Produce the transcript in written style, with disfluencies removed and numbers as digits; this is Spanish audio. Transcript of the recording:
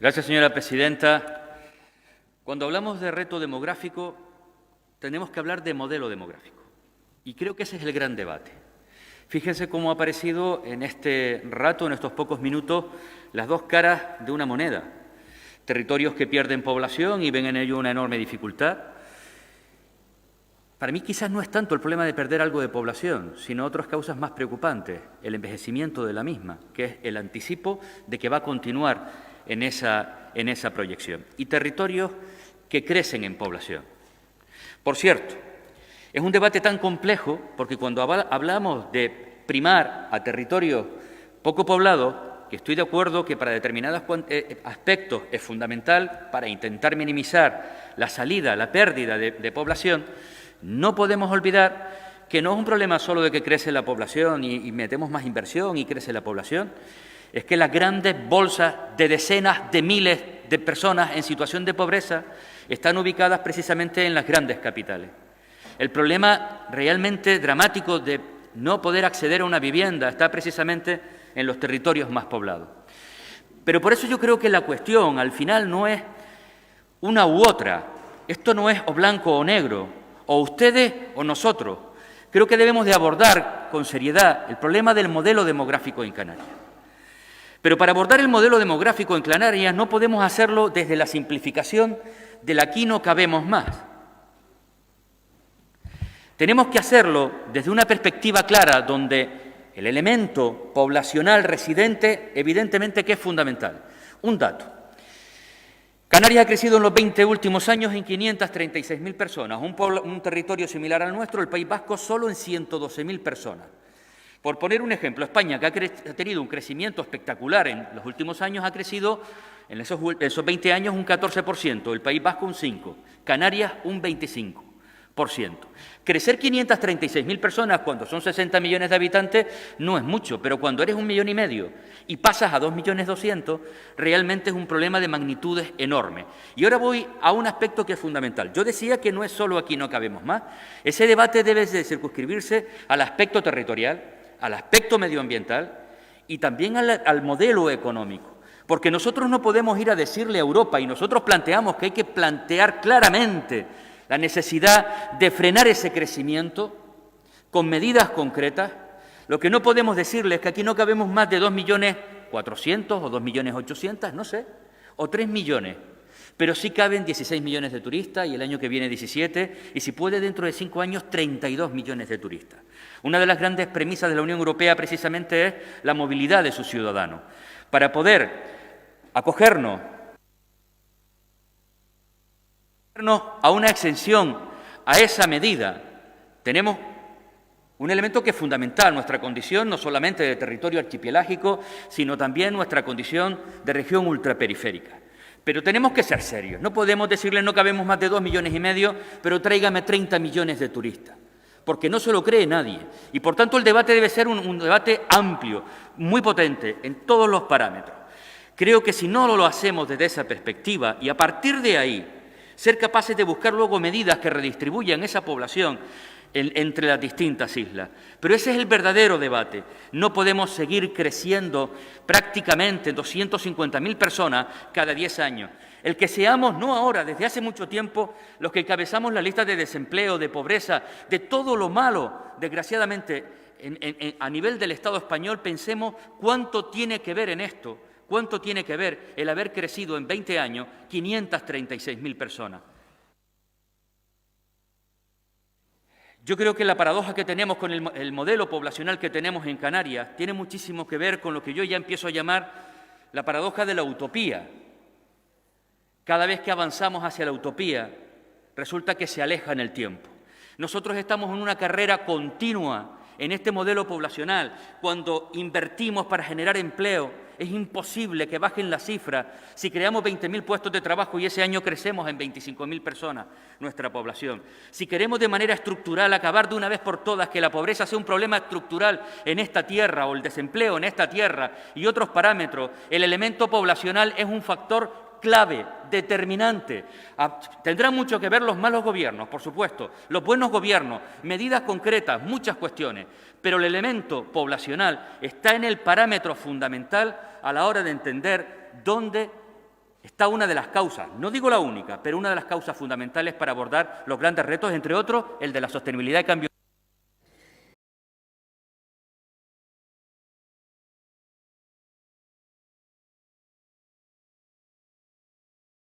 Gracias, señora presidenta. Cuando hablamos de reto demográfico, tenemos que hablar de modelo demográfico. Y creo que ese es el gran debate. Fíjense cómo ha aparecido en este rato, en estos pocos minutos, las dos caras de una moneda. Territorios que pierden población y ven en ello una enorme dificultad. Para mí quizás no es tanto el problema de perder algo de población, sino otras causas más preocupantes, el envejecimiento de la misma, que es el anticipo de que va a continuar en esa proyección. Y territorios que crecen en población. Por cierto, es un debate tan complejo porque cuando hablamos de primar a territorios poco poblados, que estoy de acuerdo que para determinados aspectos es fundamental para intentar minimizar la salida, la pérdida de población, no podemos olvidar que no es un problema solo de que crece la población y metemos más inversión y crece la población, es que las grandes bolsas de decenas de miles de personas en situación de pobreza están ubicadas precisamente en las grandes capitales. El problema realmente dramático de no poder acceder a una vivienda está precisamente en los territorios más poblados. Pero por eso yo creo que la cuestión al final no es una u otra. Esto no es o blanco o negro, o ustedes o nosotros. Creo que debemos de abordar con seriedad el problema del modelo demográfico en Canarias. Pero para abordar el modelo demográfico en Canarias no podemos hacerlo desde la simplificación del aquí no cabemos más. Tenemos que hacerlo desde una perspectiva clara donde el elemento poblacional residente evidentemente que es fundamental. Un dato. Canarias ha crecido en los 20 últimos años en 536.000 personas, un territorio similar al nuestro, el País Vasco solo en 112.000 personas. Por poner un ejemplo, España, que ha tenido un crecimiento espectacular en los últimos años, ha crecido en esos 20 años un 14%, el País Vasco un 5%, Canarias un 25%. Crecer 536.000 personas cuando son 60 millones de habitantes no es mucho, pero cuando eres 1,5 millones y pasas a 2,200.000, realmente es un problema de magnitudes enorme. Y ahora voy a un aspecto que es fundamental. Yo decía que no es solo aquí no cabemos más. Ese debate debe de circunscribirse al aspecto territorial, al aspecto medioambiental y también al modelo económico. Porque nosotros no podemos ir a decirle a Europa, y nosotros planteamos que hay que plantear claramente la necesidad de frenar ese crecimiento con medidas concretas. Lo que no podemos decirles es que aquí no cabemos más de 2.400.000 o 2.800.000, no sé, o 3 millones. Pero sí caben 16 millones de turistas y el año que viene 17, y si puede dentro de 5 años 32 millones de turistas. Una de las grandes premisas de la Unión Europea precisamente es la movilidad de sus ciudadanos. Para poder acogernos a una exención a esa medida, tenemos un elemento que es fundamental, nuestra condición no solamente de territorio archipelágico, sino también nuestra condición de región ultraperiférica. Pero tenemos que ser serios, no podemos decirle no cabemos más de 2,5 millones, pero tráigame 30 millones de turistas, porque no se lo cree nadie. Y por tanto el debate debe ser un debate amplio, muy potente, en todos los parámetros. Creo que si no lo hacemos desde esa perspectiva y a partir de ahí ser capaces de buscar luego medidas que redistribuyan esa población entre las distintas islas. Pero ese es el verdadero debate. No podemos seguir creciendo prácticamente 250.000 personas cada 10 años. El que seamos, no ahora, desde hace mucho tiempo, los que encabezamos la lista de desempleo, de pobreza, de todo lo malo, desgraciadamente, a nivel del Estado español, pensemos cuánto tiene que ver en esto. ¿Cuánto tiene que ver el haber crecido en 20 años 536.000 personas? Yo creo que la paradoja que tenemos con el modelo poblacional que tenemos en Canarias tiene muchísimo que ver con lo que yo ya empiezo a llamar la paradoja de la utopía. Cada vez que avanzamos hacia la utopía, resulta que se aleja en el tiempo. Nosotros estamos en una carrera continua en este modelo poblacional. Cuando invertimos para generar empleo, es imposible que bajen las cifras si creamos 20.000 puestos de trabajo y ese año crecemos en 25.000 personas nuestra población. Si queremos de manera estructural acabar de una vez por todas que la pobreza sea un problema estructural en esta tierra o el desempleo en esta tierra y otros parámetros, el elemento poblacional es un factor clave, determinante. Tendrán mucho que ver los malos gobiernos, por supuesto, los buenos gobiernos, medidas concretas, muchas cuestiones, pero el elemento poblacional está en el parámetro fundamental a la hora de entender dónde está una de las causas, no digo la única, pero una de las causas fundamentales para abordar los grandes retos, entre otros el de la sostenibilidad y cambio